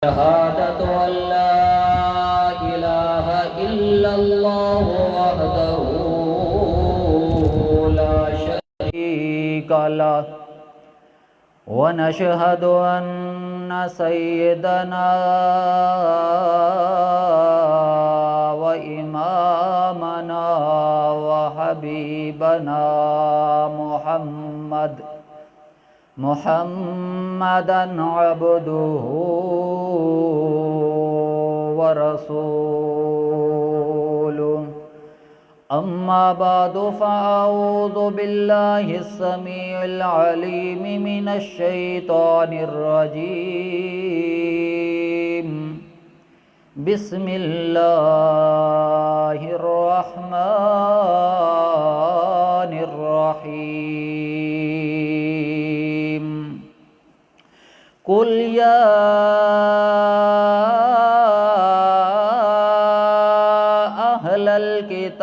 شهادة أن لا إله إلا الله وحده لا شريك له ونشهد أن سيدنا وإمامنا وحبيبنا محمدًا عبده ورسوله أما بعد فأعوذ بالله السميع العليم من الشيطان الرجيم بسم الله الرحمن الرحيم قل يا أهل الكتاب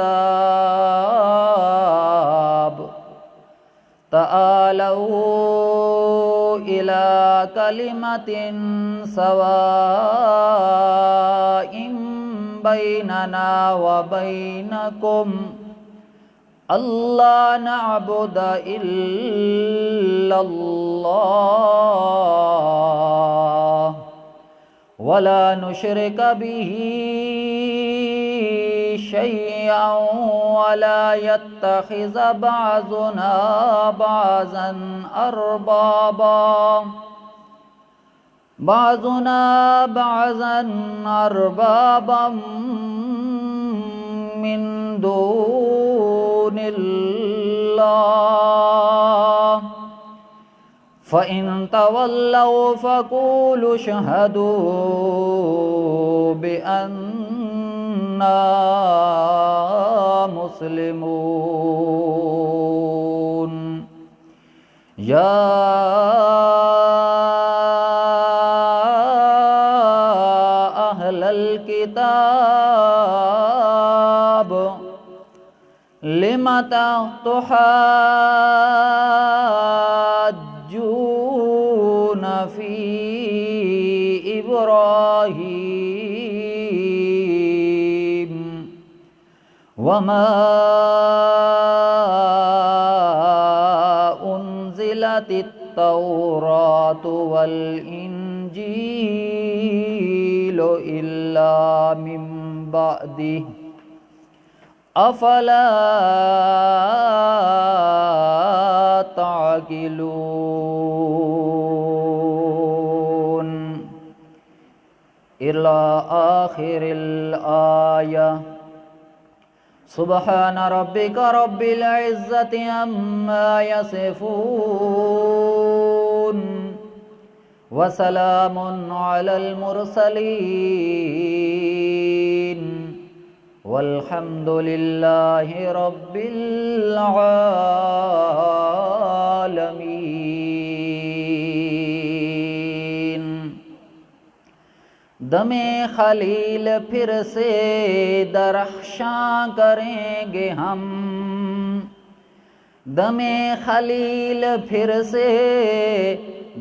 تعالوا إلى كلمة سواء بيننا وبينكم ألا نعبد إلا الله ولا نشرك به شيئا ولا يتخذ بعضنا بعضا أربابا من دون الله فإن تولوا فقولوا اشهدوا بأننا مسلمون يا أهل الكتاب لم تحاجون في إبراهيم وما أنزلت التوراة والإنجيل إلا من بعده أفلا تعقلون إلى آخر الآية سبحان ربك رب العزة عما يصفون وسلام على المرسلين والحمد لله رب العالمين دم خلیل پھر سے درخشاں کریں گے ہم دم خلیل پھر سے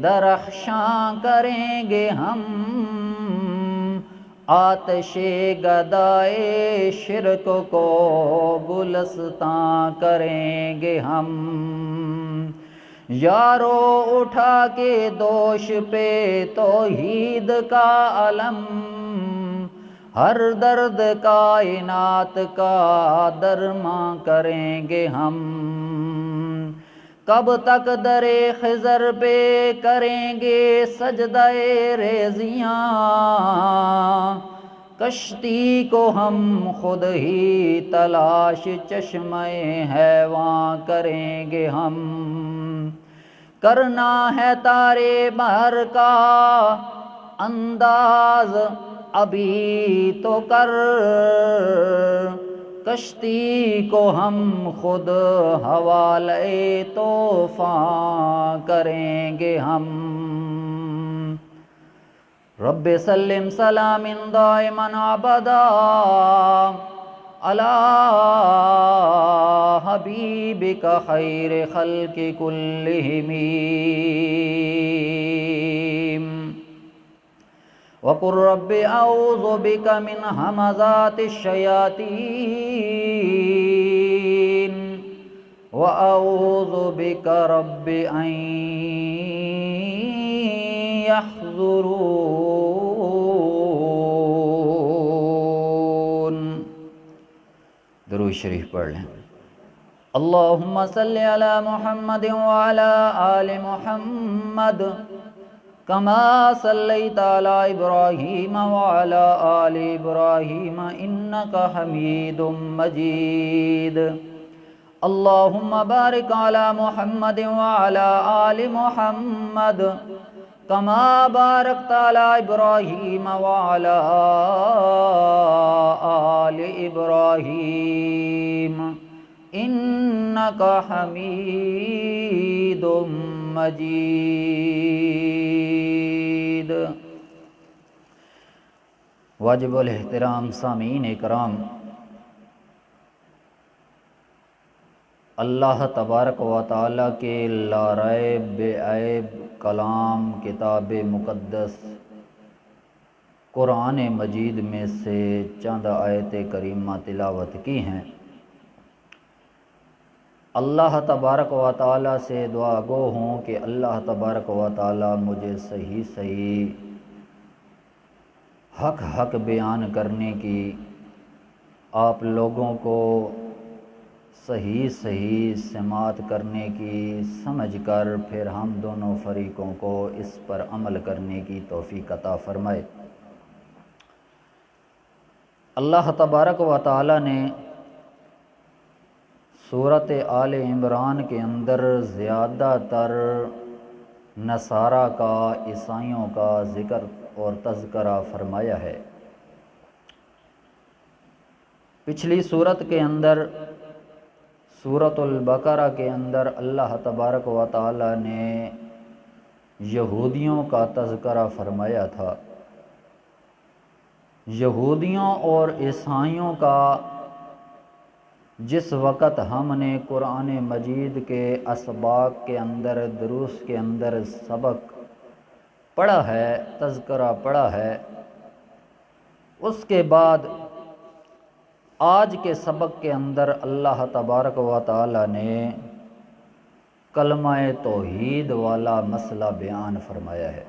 درخشاں کریں گے ہم آتش گدائے شرک کو گلستاں کریں گے ہم یارو اٹھا کے دوش پہ توحید کا علم ہر درد کائنات کا درماں کریں گے ہم کب تک در خضر پہ کریں گے سجدہ ریزیاں کشتی کو ہم خود ہی تلاش چشمہ حیواں کریں گے ہم کرنا ہے تارے بہر کا انداز ابھی تو کر کشتی کو ہم خود حوالے طوفان کریں گے ہم رب سلم سلام دائما ابدا علی حبیبک خیر خلق کلہم وقل رب اعوذ بک من همزات الشیاطین واعوذ بک رب ان یحضرون۔ درود شریف پڑھ لیں۔ اللہم صلی علی محمد وعلی آل محمد کما صلیت علی ابراہیم وعلی آل ابراہیم انکا حمید مجید۔ اللہم بارک علی محمد وعلی آل محمد کما بارکت علی ابراہیم وعلی آل ابراہیم انکا حمید مجید۔ واجب الاحترام سامعین اکرام، اللہ تبارک و تعالیٰ کے لا ریب بے عیب کلام کتاب مقدس قرآن مجید میں سے چند آیت کریمہ تلاوت کی ہیں۔ اللہ تبارک و تعالیٰ سے دعا گو ہوں کہ اللہ تبارک و تعالیٰ مجھے صحیح حق بیان کرنے کی، آپ لوگوں کو صحیح سماعت کرنے کی سمجھ کر پھر ہم دونوں فریقوں کو اس پر عمل کرنے کی توفیق عطا فرمائے۔ اللہ تبارک و تعالیٰ نے سورۃ آل عمران کے اندر زیادہ تر نصارہ کا، عیسائیوں کا ذکر اور تذکرہ فرمایا ہے۔ پچھلی سورت کے اندر سورۃ البقرہ کے اندر اللہ تبارک و تعالی نے یہودیوں کا تذکرہ فرمایا تھا۔ یہودیوں اور عیسائیوں کا جس وقت ہم نے قرآن مجید کے اسباق کے اندر، دروس کے اندر سبق پڑھا ہے، تذکرہ پڑھا ہے، اس کے بعد آج کے سبق کے اندر اللہ تبارک و تعالی نے کلمہ توحید والا مسئلہ بیان فرمایا ہے،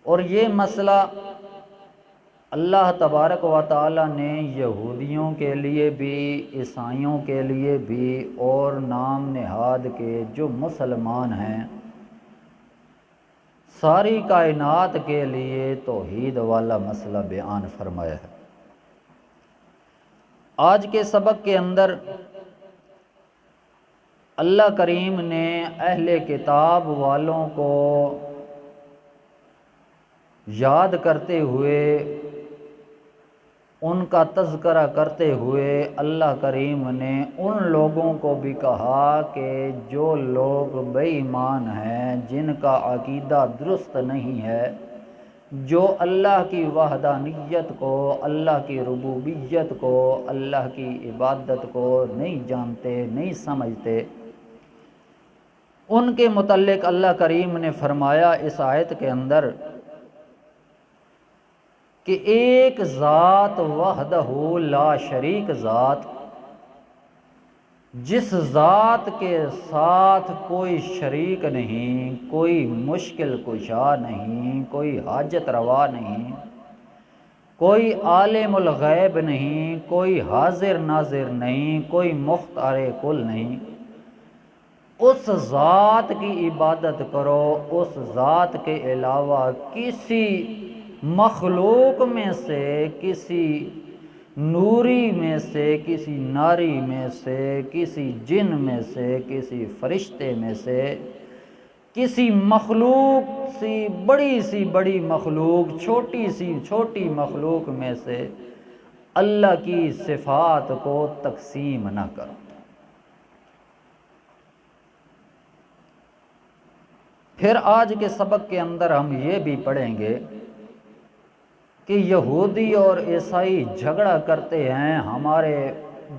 اور یہ مسئلہ اللہ تبارک و تعالی نے یہودیوں کے لیے بھی، عیسائیوں کے لیے بھی، اور نام نہاد کے جو مسلمان ہیں ساری کائنات کے لیے توحید والا مسئلہ بیان فرمایا ہے۔ آج کے سبق کے اندر اللہ کریم نے اہل کتاب والوں کو یاد کرتے ہوئے، ان کا تذکرہ کرتے ہوئے اللہ کریم نے ان لوگوں کو بھی کہا کہ جو لوگ بے ایمان ہیں، جن کا عقیدہ درست نہیں ہے، جو اللہ کی وحدانیت کو، اللہ کی ربوبیت کو، اللہ کی عبادت کو نہیں جانتے، نہیں سمجھتے، ان کے متعلق اللہ کریم نے فرمایا اس آیت کے اندر کہ ایک ذات وحدہ لا شریک ذات، جس ذات کے ساتھ کوئی شریک نہیں، کوئی مشکل کشا نہیں، کوئی حاجت روا نہیں، کوئی عالم الغیب نہیں، کوئی حاضر ناظر نہیں، کوئی مختار کل نہیں، اس ذات کی عبادت کرو۔ اس ذات کے علاوہ کسی مخلوق میں سے، کسی نوری میں سے، کسی ناری میں سے، کسی جن میں سے، کسی فرشتے میں سے، کسی مخلوق سی بڑی مخلوق، چھوٹی سی چھوٹی مخلوق میں سے اللہ کی صفات کو تقسیم نہ کرو۔ پھر آج کے سبق کے اندر ہم یہ بھی پڑھیں گے کہ یہودی اور عیسائی جھگڑا کرتے ہیں ہمارے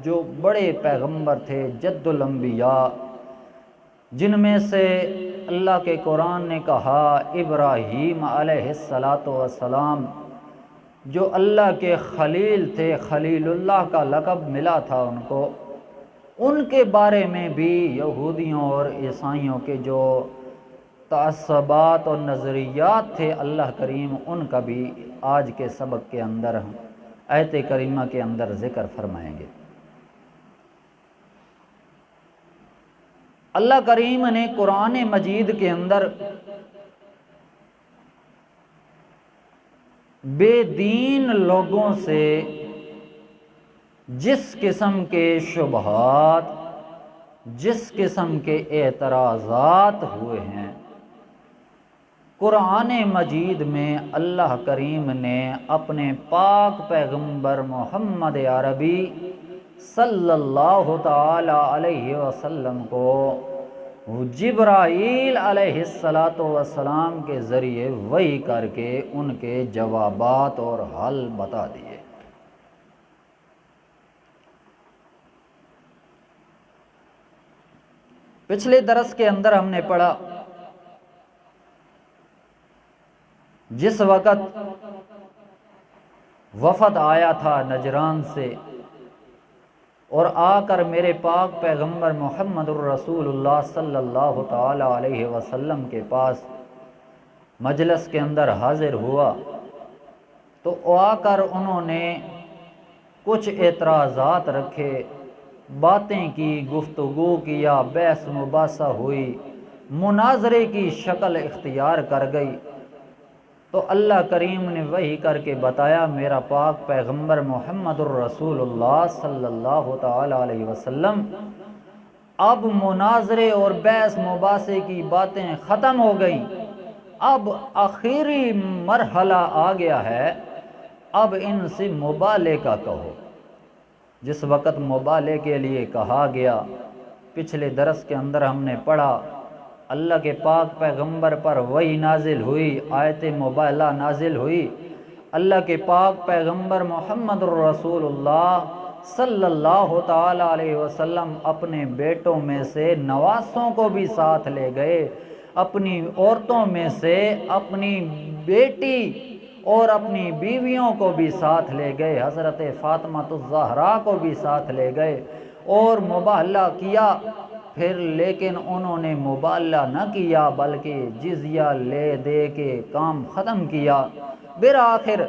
جو بڑے پیغمبر تھے، جد الانبیاء، جن میں سے اللہ کے قرآن نے کہا ابراہیم علیہ السلام جو اللہ کے خلیل تھے، خلیل اللہ کا لقب ملا تھا ان کو، ان کے بارے میں بھی یہودیوں اور عیسائیوں کے جو تعصبات اور نظریات تھے اللہ کریم ان کا بھی آج کے سبق کے اندر آیت کریمہ کے اندر ذکر فرمائیں گے۔ اللہ کریم نے قرآن مجید کے اندر بے دین لوگوں سے جس قسم کے شبہات، جس قسم کے اعتراضات ہوئے ہیں، قرآن مجید میں اللہ کریم نے اپنے پاک پیغمبر محمد عربی صلی اللہ تعالی علیہ وسلم کو جبرائیل علیہ السلام کے ذریعے وحی کر کے ان کے جوابات اور حل بتا دیے۔ پچھلے درس کے اندر ہم نے پڑھا جس وقت وفد آیا تھا نجران سے اور آ کر میرے پاک پیغمبر محمد الرسول اللہ صلی اللہ تعالی علیہ وسلم کے پاس مجلس کے اندر حاضر ہوا، تو آ کر انہوں نے کچھ اعتراضات رکھے، باتیں کی، گفتگو کیا، بحث مباحثہ ہوئی، مناظرے کی شکل اختیار کر گئی۔ تو اللہ کریم نے وحی کر کے بتایا میرا پاک پیغمبر محمد الرسول اللہ صلی اللہ تعالی علیہ وسلم اب مناظرے اور بحث مباحثے کی باتیں ختم ہو گئیں، اب آخری مرحلہ آ گیا ہے، اب ان سے مبالغے کا کہو۔ جس وقت مبالغے کے لیے کہا گیا، پچھلے درس کے اندر ہم نے پڑھا اللہ کے پاک پیغمبر پر وحی نازل ہوئی، آیت مبالغہ نازل ہوئی، اللہ کے پاک پیغمبر محمد الرسول اللہ صلی اللہ تعالی علیہ وسلم اپنے بیٹوں میں سے نواسوں کو بھی ساتھ لے گئے، اپنی عورتوں میں سے اپنی بیٹی اور اپنی بیویوں کو بھی ساتھ لے گئے، حضرت فاطمہ الزہرا کو بھی ساتھ لے گئے اور مبالغہ کیا۔ پھر لیکن انہوں نے مبالغہ نہ کیا بلکہ جزیہ لے دے کے کام ختم کیا۔ بالآخر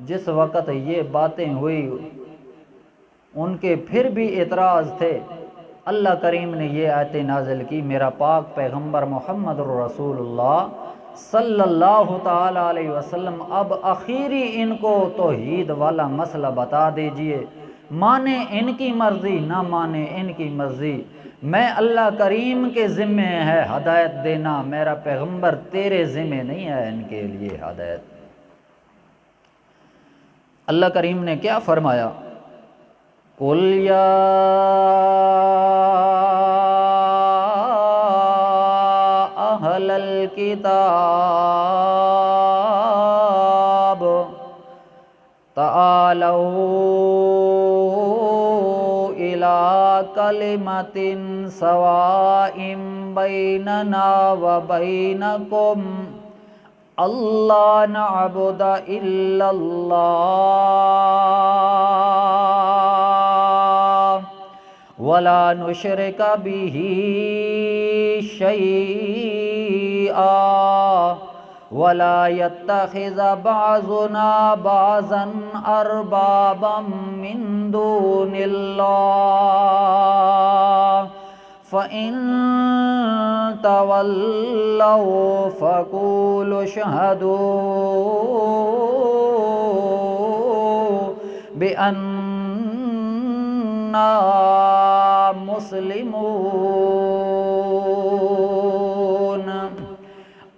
جس وقت یہ باتیں ہوئی ان کے پھر بھی اعتراض تھے، اللہ کریم نے یہ آیت نازل کی، میرا پاک پیغمبر محمد الرسول اللہ صلی اللہ تعالی علیہ وسلم اب آخری ان کو توحید والا مسئلہ بتا دیجئے، مانے ان کی مرضی نہ مانے ان کی مرضی، میں اللہ کریم کے ذمہ ہے ہدایت دینا، میرا پیغمبر تیرے ذمہ نہیں ہے ان کے لیے ہدایت۔ اللہ کریم نے کیا فرمایا؟ قُلْ يَا أَهْلَ الْكِتَابِ تَعَالَوْا إِلَىٰ كَلِمَةٍ سَوَاءٍ بَيْنَنَا وَبَيْنَكُمْ أَلَّا نَعْبُدَ إِلَّا اللَّهَ وَلَا نُشْرِكَ بِهِ شَيْئًا وَلَا يَتَّخِذَ بَعْضُنَا بَعْضًا أَرْبَابًا مِّن دُونِ اللَّهِ فَإِن تَوَلَّوْا فَقُولُوا اشْهَدُوا بِأَنَّا مسلمون۔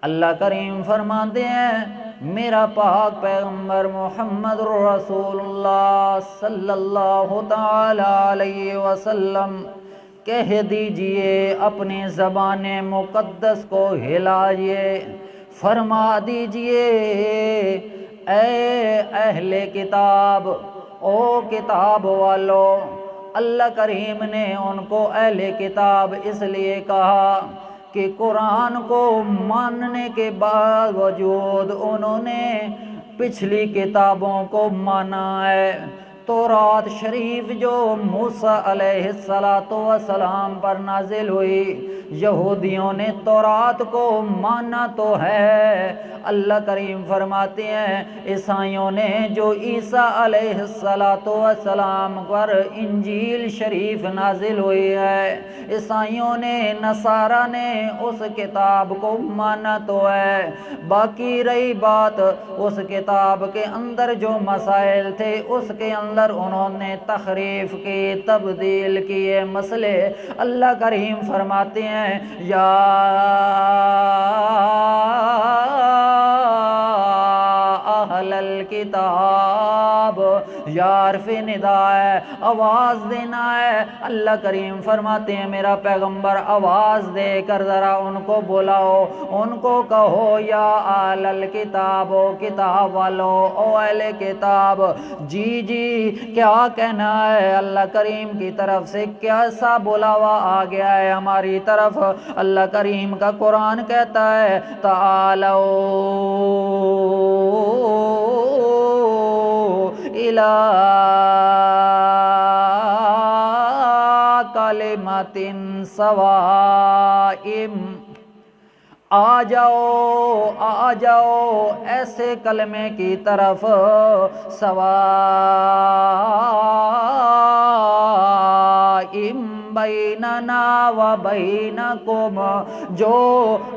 اللہ کریم فرماتے ہیں میرا پاک پیغمبر محمد رسول اللہ صلی اللہ تعالی علیہ وسلم کہہ دیجئے، اپنی زبان مقدس کو ہلائیے، فرما دیجئے اے اہل کتاب، او کتاب والو۔ اللہ کریم نے ان کو اہل کتاب اس لیے کہا کہ قرآن کو ماننے کے باوجود انہوں نے پچھلی کتابوں کو مانا ہے۔ تورات شریف جو موسیٰ علیہ السلام پر نازل ہوئی، یہودیوں نے تورات کو مانا تو ہے، اللہ کریم فرماتے ہیں عیسائیوں نے جو عیسیٰ علیہ السلام پر انجیل شریف نازل ہوئی ہے، عیسائیوں نے نصارہ نے اس کتاب کو مانا تو ہے، باقی رہی بات اس کتاب کے اندر جو مسائل تھے اس کے اندر انہوں نے تحریف کی، تبدیل کیے مسئلے، اللہ کریم فرماتے ہیں یا اہل الکتاب، یا عرف ندا ہے، آواز دینا ہے۔ اللہ کریم فرماتے ہیں میرا پیغمبر آواز دے کر ذرا ان کو بلاؤ، ان کو کہو یا اہل الکتاب، کتاب والو، او اہل کتاب، جی جی کیا کہنا ہے؟ اللہ کریم کی طرف سے کیسا بلاوا آ گیا ہے ہماری طرف؟ اللہ کریم کا قرآن کہتا ہے تعالوا الی کلمۃ سواء، آ جاؤ ایسے کلمے کی طرف، سواء بیننا و بینکم، جو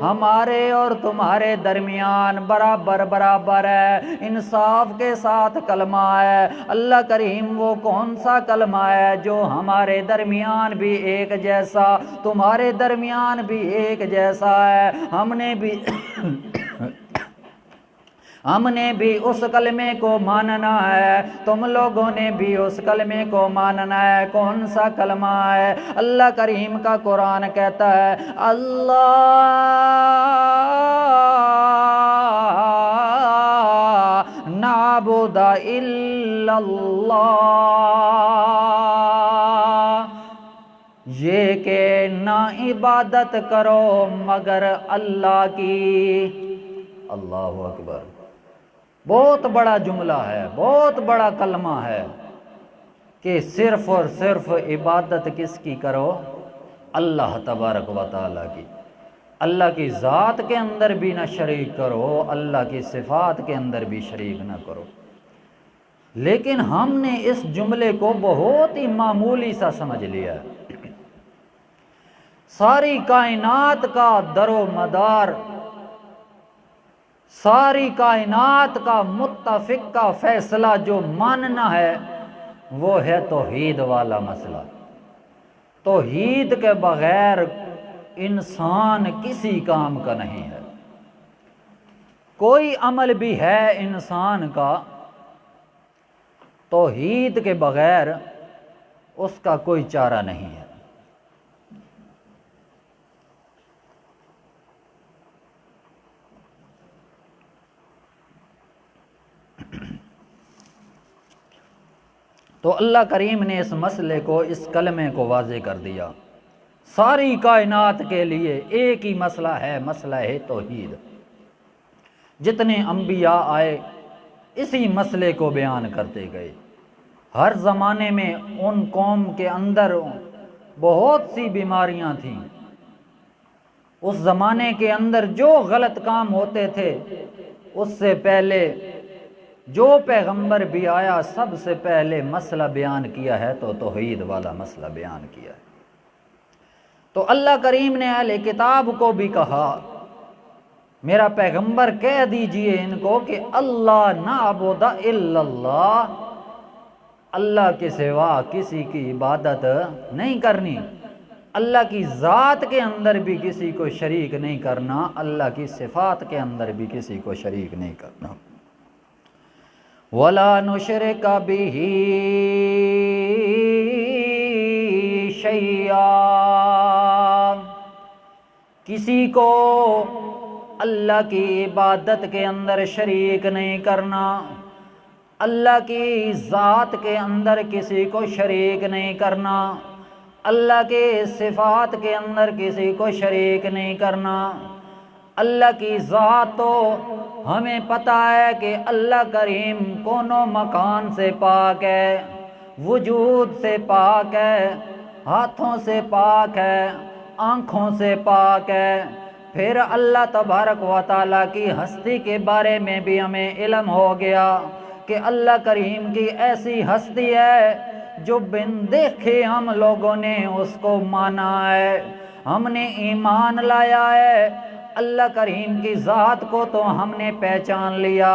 ہمارے اور تمہارے درمیان برابر برابر ہے، انصاف کے ساتھ کلمہ ہے۔ اللہ کریم وہ کون سا کلمہ ہے جو ہمارے درمیان بھی ایک جیسا، تمہارے درمیان بھی ایک جیسا ہے؟ ہم نے بھی اس کلمے کو ماننا ہے، تم لوگوں نے بھی اس کلمے کو ماننا ہے۔ کون سا کلمہ ہے؟ اللہ کریم کا قرآن کہتا ہے اللہ نعبد الا اللہ، یہ کہ نہ عبادت کرو مگر اللہ کی۔ اللہ اکبر، بہت بڑا جملہ ہے، بہت بڑا کلمہ ہے کہ صرف اور صرف عبادت کس کی کرو؟ اللہ تبارک و تعالیٰ کی۔ اللہ کی ذات کے اندر بھی نہ شریک کرو، اللہ کی صفات کے اندر بھی شریک نہ کرو۔ لیکن ہم نے اس جملے کو بہت ہی معمولی سا سمجھ لیا ہے۔ ساری کائنات کا در و مدار، ساری کائنات کا متفق کا فیصلہ جو ماننا ہے وہ ہے توحید والا مسئلہ۔ توحید کے بغیر انسان کسی کام کا نہیں ہے، کوئی عمل بھی ہے انسان کا توحید کے بغیر اس کا کوئی چارہ نہیں ہے۔ تو اللہ کریم نے اس مسئلے کو، اس کلمے کو واضح کر دیا۔ ساری کائنات کے لیے ایک ہی مسئلہ ہے، مسئلہ ہے توحید۔ جتنے انبیاء آئے اسی مسئلے کو بیان کرتے گئے۔ ہر زمانے میں ان قوم کے اندر بہت سی بیماریاں تھیں، اس زمانے کے اندر جو غلط کام ہوتے تھے اس سے پہلے جو پیغمبر بھی آیا سب سے پہلے مسئلہ بیان کیا ہے تو توحید والا مسئلہ بیان کیا ہے۔ تو اللہ کریم نے اہل کتاب کو بھی کہا میرا پیغمبر کہہ دیجئے ان کو کہ اللہ نعبد الا اللہ، اللہ کے سوا کسی کی عبادت نہیں کرنی، اللہ کی ذات کے اندر بھی کسی کو شریک نہیں کرنا، اللہ کی صفات کے اندر بھی کسی کو شریک نہیں کرنا۔ وَلَا نُشْرِكَ بِهِ شَيْئًا، کسی کو اللہ کی عبادت کے اندر شریک نہیں کرنا، اللہ کی ذات کے اندر کسی کو شریک نہیں کرنا، اللہ کے صفات کے اندر کسی کو شریک نہیں کرنا۔ اللہ کی ذات تو ہمیں پتہ ہے کہ اللہ کریم کونوں مکان سے پاک ہے، وجود سے پاک ہے، ہاتھوں سے پاک ہے، آنکھوں سے پاک ہے۔ پھر اللہ تبارک و تعالیٰ کی ہستی کے بارے میں بھی ہمیں علم ہو گیا کہ اللہ کریم کی ایسی ہستی ہے جو بن دیکھے ہم لوگوں نے اس کو مانا ہے، ہم نے ایمان لایا ہے۔ اللہ کریم کی ذات کو تو ہم نے پہچان لیا،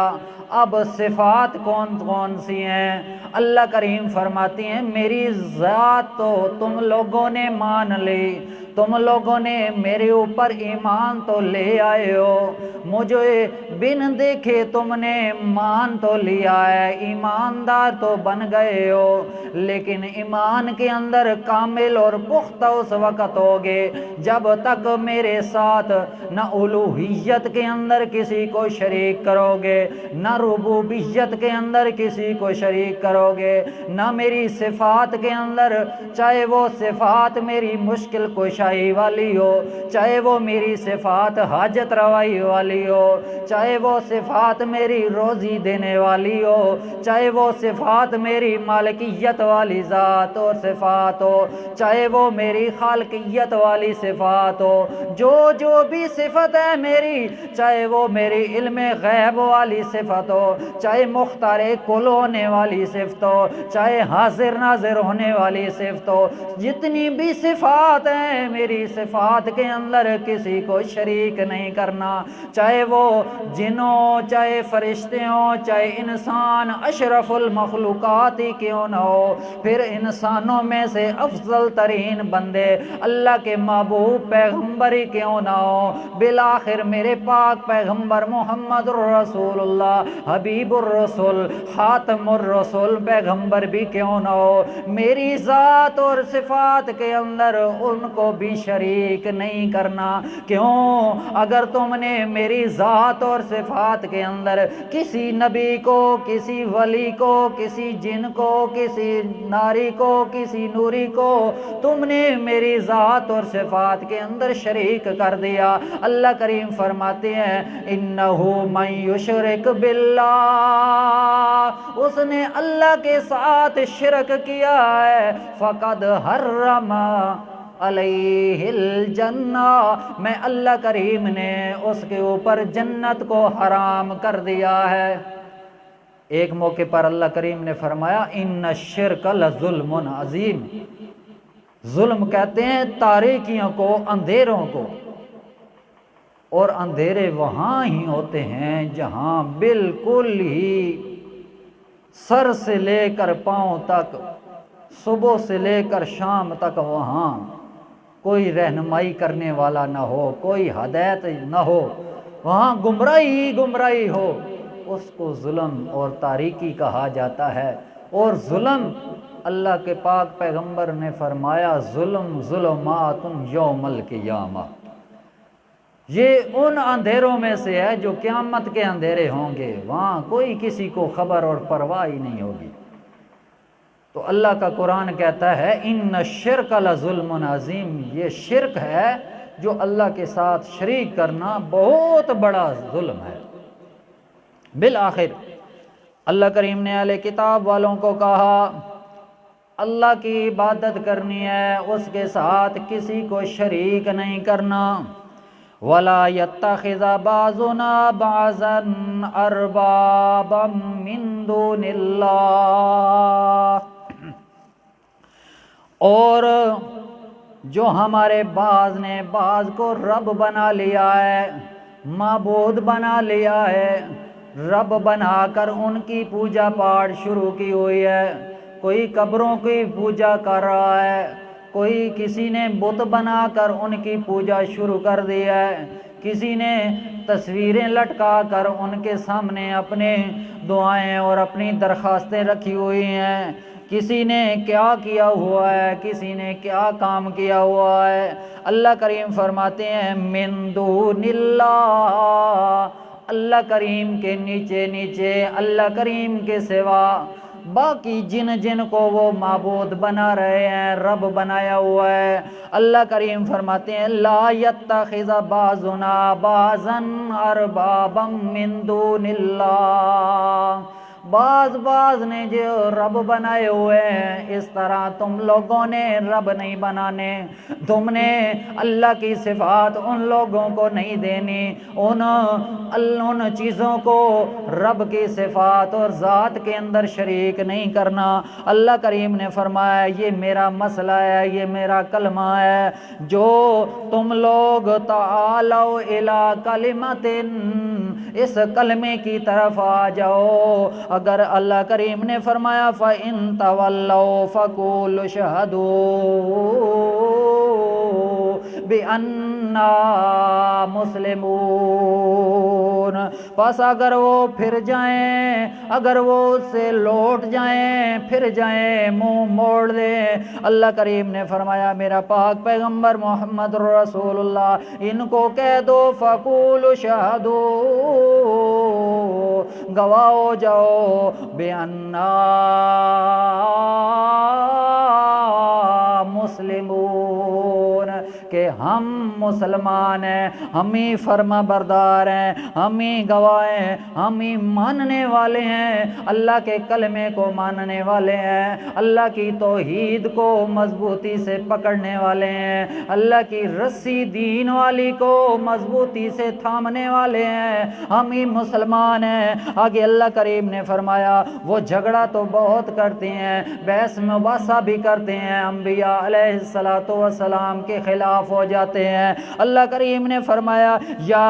اب صفات کون کون سی ہیں؟ اللہ کریم فرماتی ہیں میری ذات تو تم لوگوں نے مان لی، تم لوگوں نے میرے اوپر ایمان تو لے آئے ہو، مجھے بن دیکھے تم نے مان تو لیا ہے، ایماندار تو بن گئے ہو، لیکن ایمان کے اندر کامل اور پختہ اس وقت ہوگے جب تک میرے ساتھ نہ الوہیت کے اندر کسی کو شریک کرو گے، نہ ربوبیت کے اندر کسی کو شریک کرو گے، نہ میری صفات کے اندر، چاہے وہ صفات میری مشکل کشائی والی ہو، چاہے وہ میری صفات حاجت روائی والی ہو، چاہے وہ صفات میری روزی دینے والی ہو، چاہے وہ صفات میری مالکیت والی ذات اور صفات ہو، چاہے وہ میری خالقیت والی صفات ہو، جو بھی صفت ہے میری، چاہے وہ میری علم غیب والی صفت ہو، چاہے مختار کل ہونے والی صفت ہو، چاہے حاضر ناظر ہونے والی صفت ہو، جتنی بھی صفات ہیں میری صفات کے اندر کسی کو شریک نہیں کرنا، چاہے وہ جنوں، چاہے فرشتے ہوں، چاہے انسان اشرف المخلوقات ہی کیوں نہ ہو، پھر انسانوں میں سے افضل ترین بندے اللہ کے محبوب پیغمبر ہی کیوں نہ ہو، بالآخر میرے پاک پیغمبر محمد الرسول اللہ حبیب الرسول خاتم الرسول پیغمبر بھی کیوں نہ ہو، میری ذات اور صفات کے اندر ان کو بھی شریک نہیں کرنا۔ کیوں؟ اگر تم نے میری ذات اور صفات کے اندر کسی نبی کو، کسی ولی کو، کسی جن کو، کسی ناری کو، کسی نوری کو تم نے میری ذات اور صفات کے اندر شریک کر دیا، اللہ کریم فرماتے ہیں انہو من یشرک باللہ، اس نے اللہ کے ساتھ شرک کیا ہے، فقد حرم علیہ الجنہ، میں اللہ کریم نے اس کے اوپر جنت کو حرام کر دیا ہے۔ ایک موقع پر اللہ کریم نے فرمایا ان الشرک لظلم عظیم، ظلم کہتے ہیں تاریکیوں کو، اندھیروں کو، اور اندھیرے وہاں ہی ہوتے ہیں جہاں بالکل ہی سر سے لے کر پاؤں تک، صبح سے لے کر شام تک وہاں کوئی رہنمائی کرنے والا نہ ہو، کوئی ہدایت نہ ہو، وہاں گمراہی ہی گمراہی ہو، اس کو ظلم اور تاریکی کہا جاتا ہے۔ اور ظلم اللہ کے پاک پیغمبر نے فرمایا ظلم ظلمات یوم القیامہ، یہ ان اندھیروں میں سے ہے جو قیامت کے اندھیرے ہوں گے، وہاں کوئی کسی کو خبر اور پرواہ ہی نہیں ہوگی۔ تو اللہ کا قرآن کہتا ہے ان الشرک لظلم عظیم، یہ شرک ہے جو اللہ کے ساتھ شریک کرنا بہت بڑا ظلم ہے۔ بالآخر اللہ کریم نے اہل کتاب والوں کو کہا اللہ کی عبادت کرنی ہے، اس کے ساتھ کسی کو شریک نہیں کرنا۔ وَلَا يَتَّخِذَ بَعْضُنَا بَعْضًا أَرْبَابًا مِّن دُونِ اللَّهِ، اور جو ہمارے بعض نے بعض کو رب بنا لیا ہے، معبود بنا لیا ہے، رب بنا کر ان کی پوجا پاٹ شروع کی ہوئی ہے، کوئی قبروں کی پوجا کر رہا ہے، کوئی کسی نے بت بنا کر ان کی پوجا شروع کر دی ہے، کسی نے تصویریں لٹکا کر ان کے سامنے اپنے دعائیں اور اپنی درخواستیں رکھی ہوئی ہیں، کسی نے کیا کیا ہوا ہے، کسی نے کیا کام کیا ہوا ہے۔ اللہ کریم فرماتے ہیں من دون اللہ، اللہ کریم کے نیچے نیچے، اللہ کریم کے سوا باقی جن جن کو وہ معبود بنا رہے ہیں، رب بنایا ہوا ہے، اللہ کریم فرماتے ہیں لا یتخذ بعضنا بعضا اربابا من دون اللہ، بعض نے جو رب بنائے ہوئے ہیں، اس طرح تم لوگوں نے رب نہیں بنانے، تم نے اللہ کی صفات ان لوگوں کو نہیں دینی، ان چیزوں کو رب کی صفات اور ذات کے اندر شریک نہیں کرنا۔ اللہ کریم نے فرمایا یہ میرا مسئلہ ہے، یہ میرا کلمہ ہے، جو تم لوگ تعالوا الی کلمۃ، اس کلمے کی طرف آ جاؤ۔ اگر اللہ کریم نے فرمایا فَإِن تَوَلَّوْا فَقُولُوا اشْهَدُوا بِأَنَّا مُسْلِمُونَ، پس اگر وہ پھر جائیں، اگر وہ اس سے لوٹ جائیں، پھر جائیں، منہ موڑ دیں، اللہ کریم نے فرمایا میرا پاک پیغمبر محمد رسول اللہ ان کو کہہ دو فَقُولُوا اشْهَدُوا، گواہ ہو جاؤ بِأَنَّا مسلمون، کہ ہم مسلمان ہیں، ہم ہی فرما بردار ہیں، ہم ہی گواہ ہیں، ہم ہی ماننے والے ہیں، اللہ کے کلمے کو ماننے والے ہیں، اللہ کی توحید کو مضبوطی سے پکڑنے والے ہیں، اللہ کی رسی دین والی کو مضبوطی سے تھامنے والے ہیں، ہم ہی مسلمان ہیں۔ آگے اللہ کریم نے فرمایا وہ جھگڑا تو بہت کرتے ہیں، بحث مباحثہ بھی کرتے ہیں، انبیاء علیہ السلام کے خلاف ہو جاتے ہیں۔ اللہ کریم نے فرمایا یا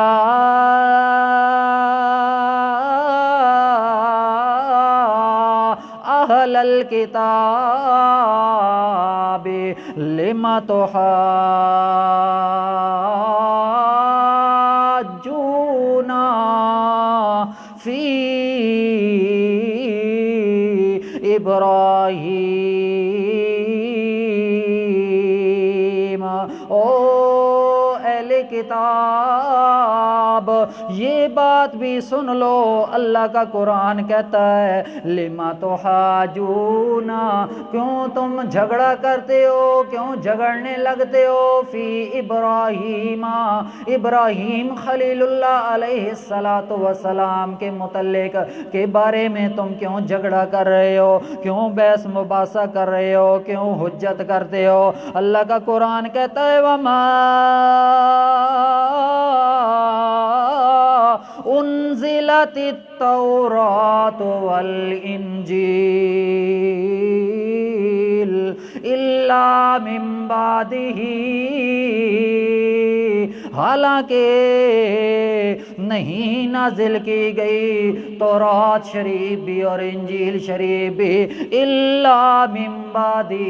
اہل الکتاب لم تحاجون فی ابراہیم، او اہل کتاب یہ بات بھی سن لو، اللہ کا قرآن کہتا ہے لما تحاجون، کیوں تم جھگڑا کرتے ہو، کیوں جھگڑنے لگتے ہو، فی ابراہیم، ابراہیم خلیل اللہ علیہ السلام کے متعلق کے بارے میں تم کیوں جھگڑا کر رہے ہو، کیوں بحث مباحثہ کر رہے ہو، کیوں حجت کرتے ہو؟ اللہ کا قرآن کہتا ہے وما انزلت التوراۃ والانجیل الا من بعدہ، حالانکہ نہیں نازل کی گئی تورات شریف بھی اور انجیل شریف بھی، الا من بعدہ،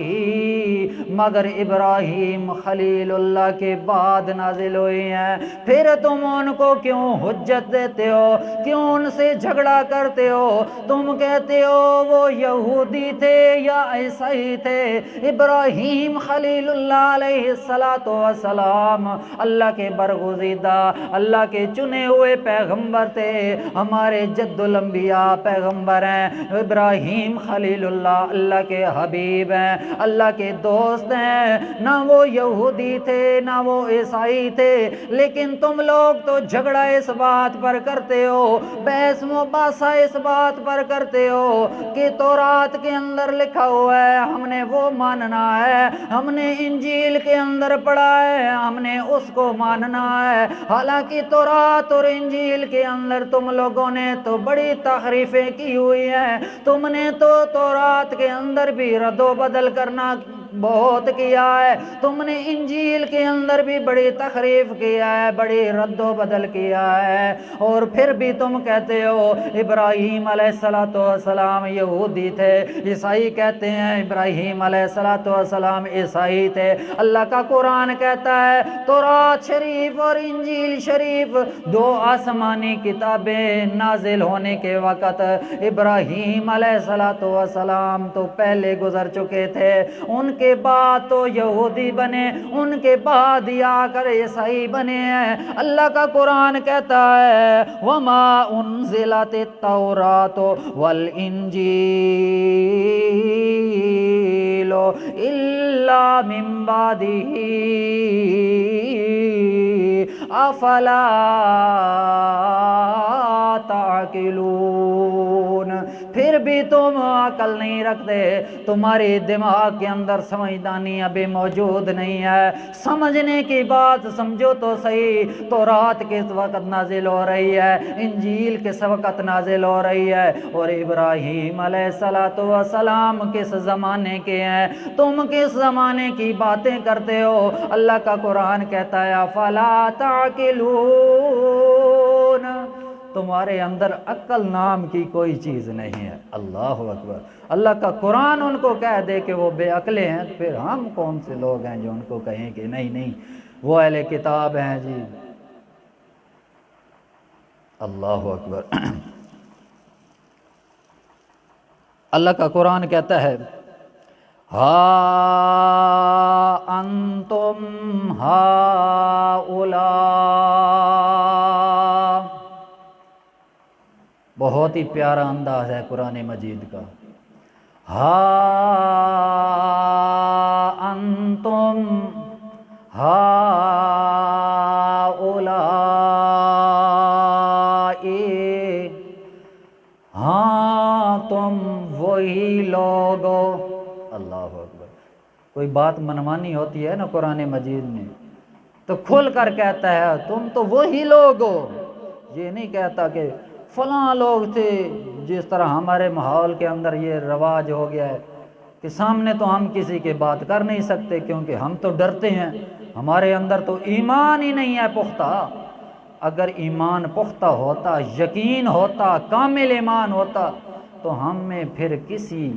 مگر ابراہیم خلیل اللہ کے بعد نازل ہوئی ہیں۔ پھر تم ان کو کیوں حجت دیتے ہو، کیوں ان سے جھگڑا کرتے ہو؟ تم کہتے ہو وہ یہودی تھے یا عیسائی تھے، ابراہیم خلیل اللہ علیہ السلام اللہ کے برگزیدہ، اللہ کے چنے ہوئے پیغمبر تھے، ہمارے جد الانبیاء پیغمبر ہیں، ابراہیم خلیل اللہ اللہ کے حبیب ہیں، اللہ کے دوست ہیں، نہ وہ یہودی تھے نہ وہ عیسائی تھے، لیکن تم لوگ تو جھگڑا اس بات پر کرتے ہو، بحث مباحثہ اس بات پر کرتے ہو کہ تورات کے اندر لکھا ہوا ہے ہم نے وہ ماننا ہے، ہم نے انجیل کے اندر پڑھا ہے ہم نے اس کو ماننا ہے، حالانکہ تورات اور انجیل کے اندر تم لوگوں نے تو بڑی تحریفیں کی ہوئی ہیں، تم نے تو تورات کے اندر بھی رد و بدل کرنا بہت کیا ہے، تم نے انجیل کے اندر بھی بڑی تحریف کیا ہے، بڑی رد و بدل کیا ہے، اور پھر بھی تم کہتے ہو ابراہیم علیہ السلام یہودی تھے، عیسائی کہتے ہیں ابراہیم علیہ السلام عیسائی تھے۔ اللہ کا قرآن کہتا ہے تورات شریف اور انجیل شریف دو آسمانی کتابیں نازل ہونے کے وقت ابراہیم علیہ السلام تو پہلے گزر چکے تھے، ان کے کے بعد تو یہودی بنے، ان کے بعد ہی آ کر عیسائی بنے ہیں۔ اللہ کا قرآن کہتا ہے وَمَا أُنزِلَتِ التَّوْرَاةُ وَالْإِنجِيلُ إِلَّا مِن بَعْدِهِ أَفَلَا تعقلون۔ پھر بھی تم عقل نہیں رکھتے، تمہاری دماغ کے اندر سمجھدانی ابھی موجود نہیں ہے۔ سمجھنے کی بات سمجھو تو صحیح، تورات کس وقت نازل ہو رہی ہے، انجیل کس وقت نازل ہو رہی ہے، اور ابراہیم علیہ السلام کس زمانے کے ہیں، تم کس زمانے کی باتیں کرتے ہو؟ اللہ کا قرآن کہتا ہے افلا تعقلون، تمہارے اندر عقل نام کی کوئی چیز نہیں ہے۔ اللہ اکبر۔ اللہ کا قرآن ان کو کہہ دے کہ وہ بے عقلے ہیں، پھر ہم کون سے لوگ ہیں جو ان کو کہیں کہ نہیں نہیں وہ اہل کتاب ہیں جی۔ اللہ اکبر۔ اللہ کا قرآن کہتا ہے ہا انتم ہاؤلاء، بہت ہی پیارا انداز ہے قرآن مجید کا۔ ہا انتم ہاؤلاء، ہاں تم وہی لوگ ہو۔ اللہ اکبر۔ کوئی بات منوانی ہوتی ہے نا قرآن مجید میں تو کھل کر کہتا ہے تم تو وہی لوگ ہو، یہ نہیں کہتا کہ فلاں لوگ تھے۔ جس طرح ہمارے ماحول کے اندر یہ رواج ہو گیا ہے کہ سامنے تو ہم کسی کی بات کر نہیں سکتے کیونکہ ہم تو ڈرتے ہیں، ہمارے اندر تو ایمان ہی نہیں ہے پختہ۔ اگر ایمان پختہ ہوتا، یقین ہوتا، کامل ایمان ہوتا تو ہم میں پھر کسی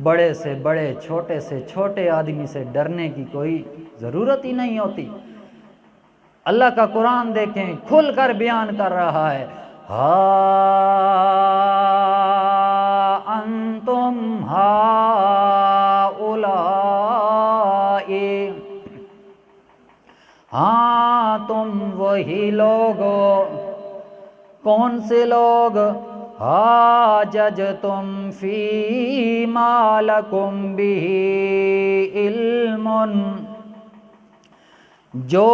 بڑے سے بڑے، چھوٹے سے چھوٹے آدمی سے ڈرنے کی کوئی ضرورت ہی نہیں ہوتی۔ اللہ کا قرآن دیکھیں کھل کر بیان کر رہا ہے ہا انتم ہاؤلاء، ہاں تم وہی لوگ ہو۔ کون سے لوگ؟ حاججتم فیما لکم بہ علم، جو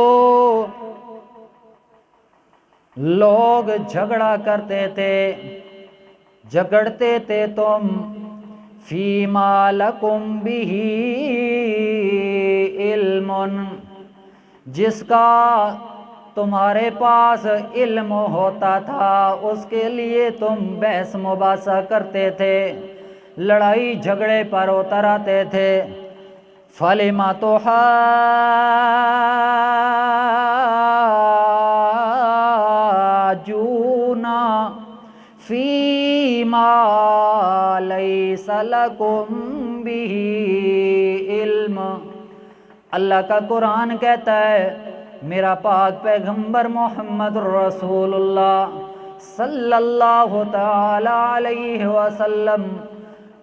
لوگ جھگڑا کرتے تھے، جھگڑتے تھے تم، فیما لکم بہ علم، جس کا تمہارے پاس علم ہوتا تھا اس کے لیے تم بحث مباحثہ کرتے تھے، لڑائی جھگڑے پر اتر آتے تھے۔ فَلِمَ تُحَاجُّونَ فِيمَا لَيْسَ لَكُمْ بِهِ عِلْمٌ۔ اللہ کا قرآن کہتا ہے میرا پاک پیغمبر محمد رسول اللہ صلی اللہ تعالی علیہ وسلم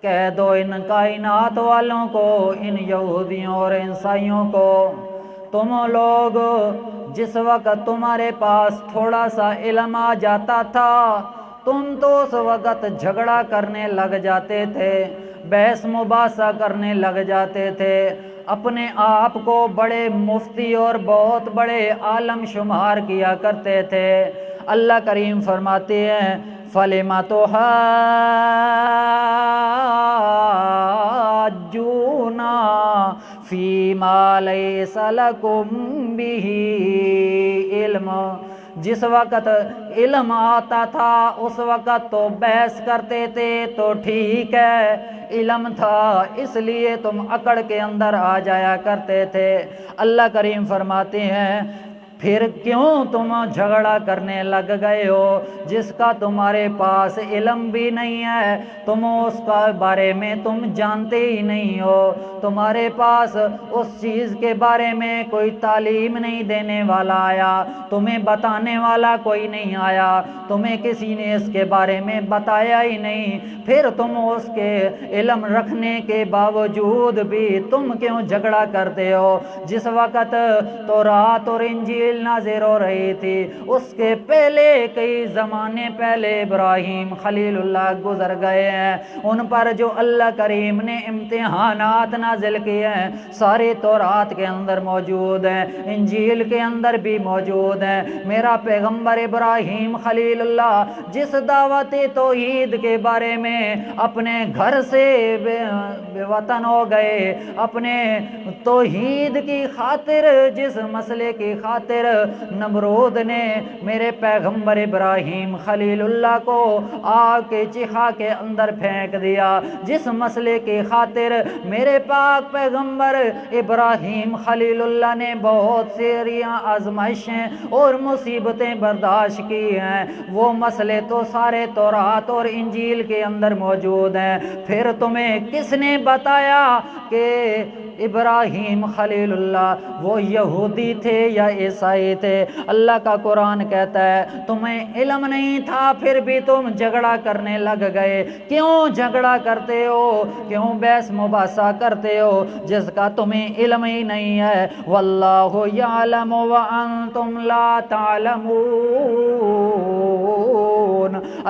کہہ دو ان کائنات والوں کو، ان یہودیوں اور عیسائیوں کو، تم لوگ جس وقت تمہارے پاس تھوڑا سا علم آ جاتا تھا تم تو اس وقت جھگڑا کرنے لگ جاتے تھے، بحث مباحثہ کرنے لگ جاتے تھے، اپنے آپ کو بڑے مفتی اور بہت بڑے عالم شمار کیا کرتے تھے۔ اللہ کریم فرماتے ہیں فَلِمَ تُحَاجُّونَ فِيمَا لَيْسَ لَكُمْ بِهِ عِلْمٌ، جس وقت علم آتا تھا اس وقت تو بحث کرتے تھے تو ٹھیک ہے، علم تھا اس لیے تم اکڑ کے اندر آ جایا کرتے تھے۔ اللہ کریم فرماتے ہیں پھر کیوں تم جھگڑا کرنے لگ گئے ہو جس کا تمہارے پاس علم بھی نہیں ہے، تم اس کا بارے میں تم جانتے ہی نہیں ہو، تمہارے پاس اس چیز کے بارے میں کوئی تعلیم نہیں دینے والا آیا، تمہیں بتانے والا کوئی نہیں آیا، تمہیں کسی نے اس کے بارے میں بتایا ہی نہیں، پھر تم اس کے علم رکھنے کے باوجود بھی تم کیوں جھگڑا کرتے ہو؟ جس وقت تورات اور انجیل نازل ہو رہی تھی اس کے پہلے کئی زمانے پہلے ابراہیم خلیل اللہ گزر گئے ہیں، ان پر جو اللہ کریم نے امتحانات نازل کیے ہیں سارے تورات کے اندر موجود ہیں، انجیل کے اندر بھی موجود ہیں۔ میرا پیغمبر ابراہیم خلیل اللہ جس دعوت توحید کے بارے میں اپنے گھر سے بے وطن ہو گئے، اپنے توحید کی خاطر جس مسئلے کی خاطر نمرود نے میرے پیغمبر ابراہیم خلیل اللہ کو آگ کے چیخا کے اندر پھینک دیا، جس مسئلے کی خاطر میرے پاک پیغمبر ابراہیم خلیل اللہ نے بہت سی آزمائشیں اور مصیبتیں برداشت کی ہیں، وہ مسئلے تو سارے تورات اور انجیل کے اندر موجود ہیں۔ پھر تمہیں کس نے بتایا کہ ابراہیم خلیل اللہ وہ یہودی تھے یا عیسائی تھے؟ اللہ کا قرآن کہتا ہے تمہیں علم نہیں تھا پھر بھی تم جھگڑا کرنے لگ گئے۔ کیوں جھگڑا کرتے ہو؟ کیوں بحث مباحثہ کرتے ہو جس کا تمہیں علم ہی نہیں ہے؟ واللہ یعلم وانتم لا تعلمون،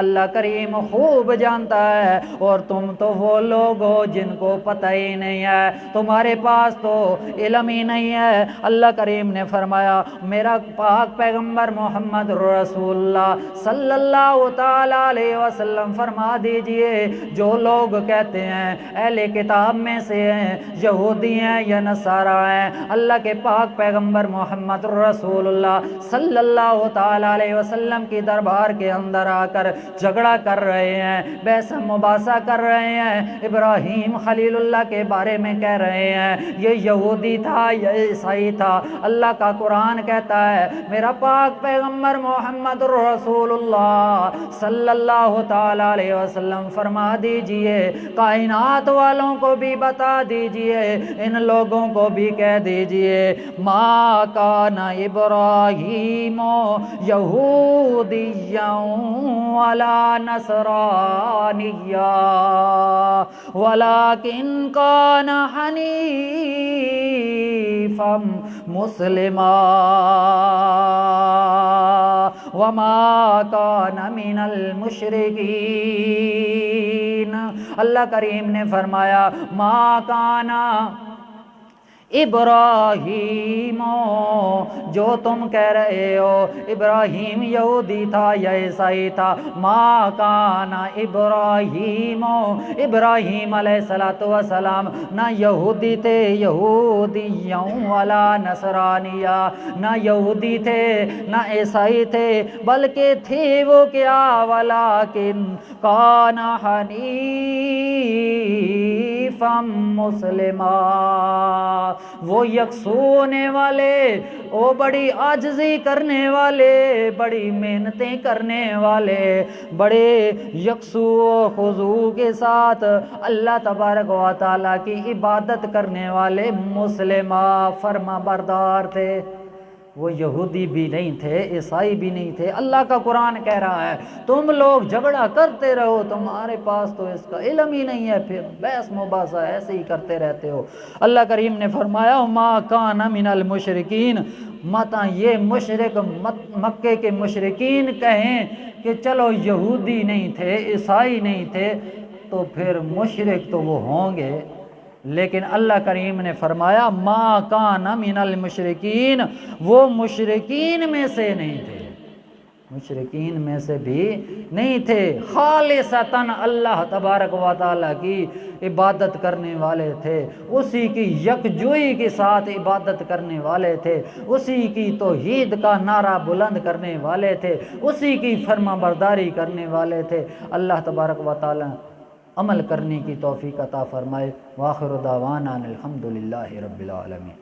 اللہ کریم خوب جانتا ہے اور تم تو وہ لوگ ہو جن کو پتہ ہی نہیں ہے، تمہارے پاس تو علم ہی نہیں ہے۔ اللہ کریم نے فرمایا میرا پاک پیغمبر محمد رسول اللہ صلی اللہ تعالیٰ علیہ وسلم فرما دیجئے جو لوگ کہتے ہیں اہل کتاب میں سے ہیں، یہودی ہیں یا نصارہ ہیں، اللہ کے پاک پیغمبر محمد رسول اللہ صلی اللہ تعالیٰ علیہ وسلم کی دربار کے اندر آ کر جھگڑا کر رہے ہیں، بحث مباحثہ کر رہے ہیں، ابراہیم خلیل اللہ کے بارے میں کہہ رہے ہیں یہ یہودی تھا یا عیسائی تھا۔ اللہ کا قرآن کہتا ہے میرا پاک پیغمبر محمد رسول اللہ صلی اللہ تعالیٰ علیہ وسلم فرما دیجئے کائنات والوں کو بھی بتا دیجئے، ان لوگوں کو بھی کہہ دیجئے ما کان ابراہیم یہودیا ولا نصرانیا ولکن کان حنیفا مسلما وما کان من المشرکین۔ اللہ کریم نے فرمایا ما کانا ابراہیم، جو تم کہہ رہے ہو ابراہیم یہودی تھا یا عیسائی تھا، ما کان ابراہیم، ابراہیم علیہ السلام نہ یہودی تھے یہودیوں والا نصرانیہ، نہ یہودی تھے نہ عیسائی تھے، بلکہ تھے وہ کیا ولیکن کان حنیفا مسلما، وہ یکسو ہونے والے، وہ بڑی عاجزی کرنے والے، بڑی محنتیں کرنے والے، بڑے یکسو و خضوع کے ساتھ اللہ تبارک و تعالیٰ کی عبادت کرنے والے مسلمہ فرما بردار تھے۔ وہ یہودی بھی نہیں تھے عیسائی بھی نہیں تھے۔ اللہ کا قرآن کہہ رہا ہے تم لوگ جھگڑا کرتے رہو، تمہارے پاس تو اس کا علم ہی نہیں ہے، پھر بحث مباحثہ ایسے ہی کرتے رہتے ہو۔ اللہ کریم نے فرمایا ما کان من المشرکین، متا یہ مشرک مکے کے مشرکین کہیں کہ چلو یہودی نہیں تھے عیسائی نہیں تھے تو پھر مشرک تو وہ ہوں گے، لیکن اللہ کریم نے فرمایا ما کان من المشرکین، وہ مشرکین میں سے نہیں تھے، مشرکین میں سے بھی نہیں تھے، خالصتاً اللہ تبارک و تعالیٰ کی عبادت کرنے والے تھے، اسی کی یکجوئی کے ساتھ عبادت کرنے والے تھے، اسی کی توحید کا نعرہ بلند کرنے والے تھے، اسی کی فرما برداری کرنے والے تھے۔ اللہ تبارک و تعالیٰ عمل کرنے کی توفیق عطا فرمائے۔ وآخر دعوانا الحمدللہ رب العالمین۔